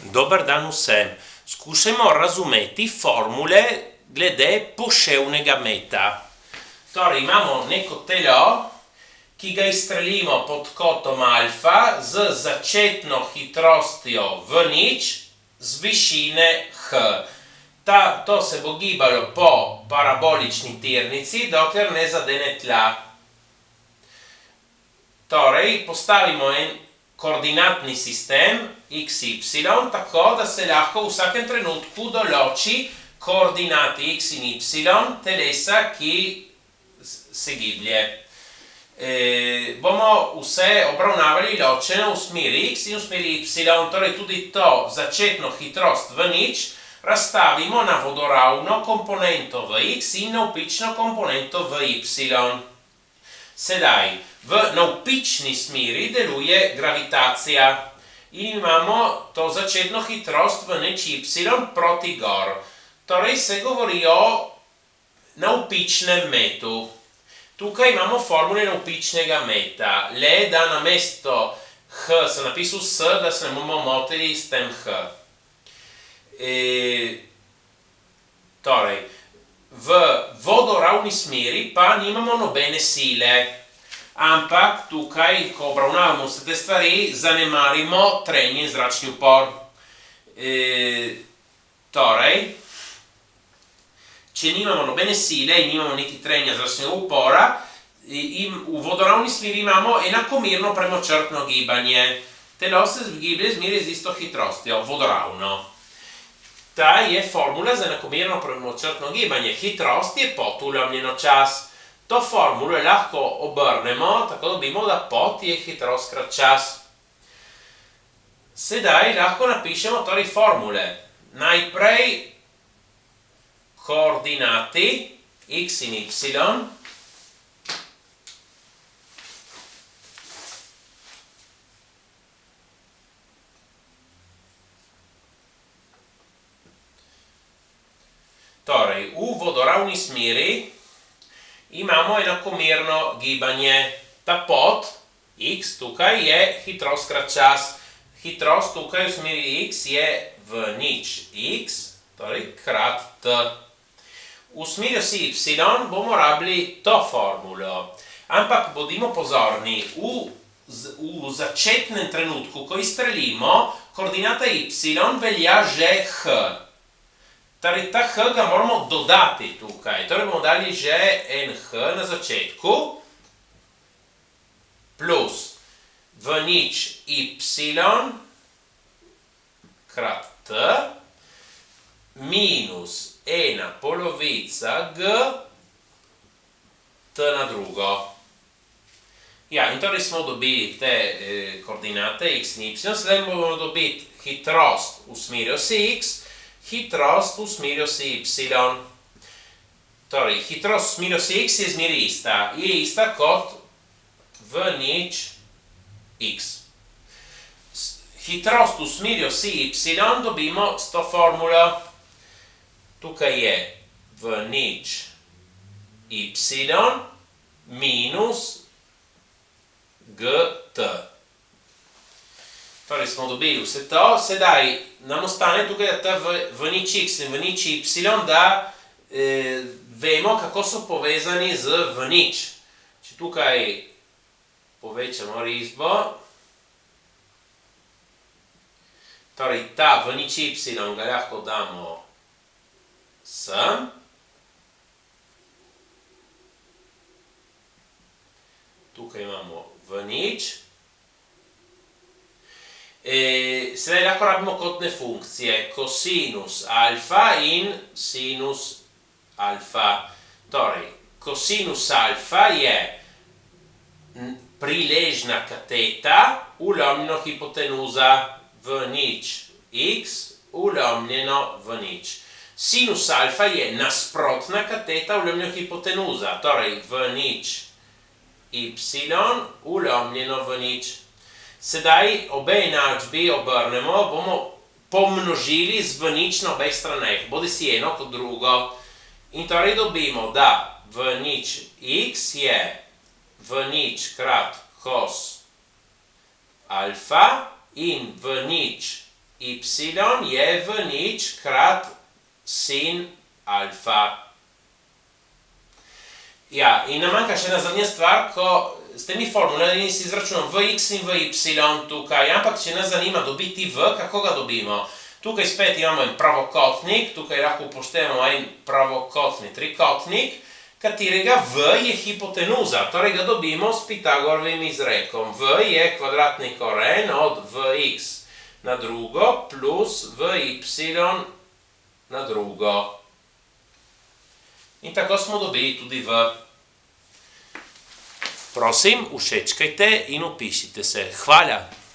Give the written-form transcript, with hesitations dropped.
Dobar dan vsem. Skušajmo razumeti formule glede poševnega meta. Torej, imamo neko telo, ki ga izstrelimo pod kotom alfa z začetno hitrostjo v nič z višine h. To se bo gibalo po parabolični tirnici, dokler ne zadene tla. Torej, postavimo en koordinatni sistem x, y, tako da se lahko v vsakem trenutku določi koordinati x in y telesa, ki se giblje. Bomo vse obravnavali ločeno v smeri x in v smeri y, torej tudi to začetno hitrost v nič razstavimo na vodoravno komponento v x in navpično komponento v y. Sedaj, v navpični smeri deluje gravitacija in imamo to začetno hitrost v nič y proti gor. Torej se govori o navpičnem metu. Tukaj imamo formule navpičnega meta, le da namesto h sem napisal s, da se ne bomo motili s tem h. Torej, v vodoravni smeri pa nimamo nobene sile, ampak tukaj, ko obravnavamo vse te stvari, zanemarimo trenje in zračni upor. Torej, če nimamo nobene sile in nimamo niti trenja zračnega upora, v vodoravni smeri imamo enakomerno premočrtno gibanje. Telo se giblje zmeraj z isto hitrostjo, vodoravno. Ta je formula za enakomerno premočrtno gibanje. Hitrost je pot ulovljeno čas. To formulo lahko obrnemo, tako dobimo, da pot je hitrost krat čas. Sedaj lahko napišemo torej formule. Najprej koordinati x in y. Torej, v vodoravni smeri imamo enakomerno gibanje. Ta pot, x tukaj, je hitrost krat čas. Hitrost tukaj v smeri x je v nič x, torej krat t. V smeri osi y bomo rabili to formulo. Ampak bodimo pozorni, v začetnem trenutku, ko izstrelimo, koordinata y velja že h. Torej, ta h ga moramo dodati tukaj. Torej, bomo dali že en h na začetku plus v nič y krat t minus ena polovica g t na drugo. Ja, in torej smo dobili te koordinate x in y, sedaj bomo dobiti hitrost v smeri osi x, hitrost v smeri osi y. Torej, hitrost v smeri osi x je zmeri ista. Je ista kot v nič x. Hitrost v smeri osi y dobimo s to formulo. Tukaj je v nič y minus gt. Torej smo dobili vse to, sedaj nam ostane tukaj ta v nič x in v nič y, da vemo, kako so povezani z v nič. Če tukaj povečamo risbo, torej ta v nič y ga lahko damo sem, tukaj imamo v nič. Sedaj lahko rabimo kotne funkcije, kosinus alfa in sinus alfa. Torej, kosinus alfa je priležna kateta, ulomljeno hipotenuza v nič x, ulomljeno v nič. Sinus alfa je nasprotna kateta, ulomljeno hipotenuza, torej v nič y, ulomljeno v nič. Sedaj obe enačbi obrnemo, bomo pomnožili z v nič na obeh straneh, bodi si eno kot drugo. In torej dobimo, da v nič x je v nič krat cos alfa in v nič y je v nič krat sin alfa. Ja, in nam manjka še ena zadnja stvar, ko s temi formulami si izračunam vx in vy tukaj, ampak če nas zanima dobiti v, kako ga dobimo? Tukaj spet imamo en pravokotnik, tukaj lahko upoštevamo en pravokotni trikotnik, katerega v je hipotenuza, torej ga dobimo s Pitagorovim izrekom. V je kvadratni koren od vx na drugo plus vy na drugo. In tako smo dobili tudi v. Prosim, všečkajte in vpišite se. Hvala!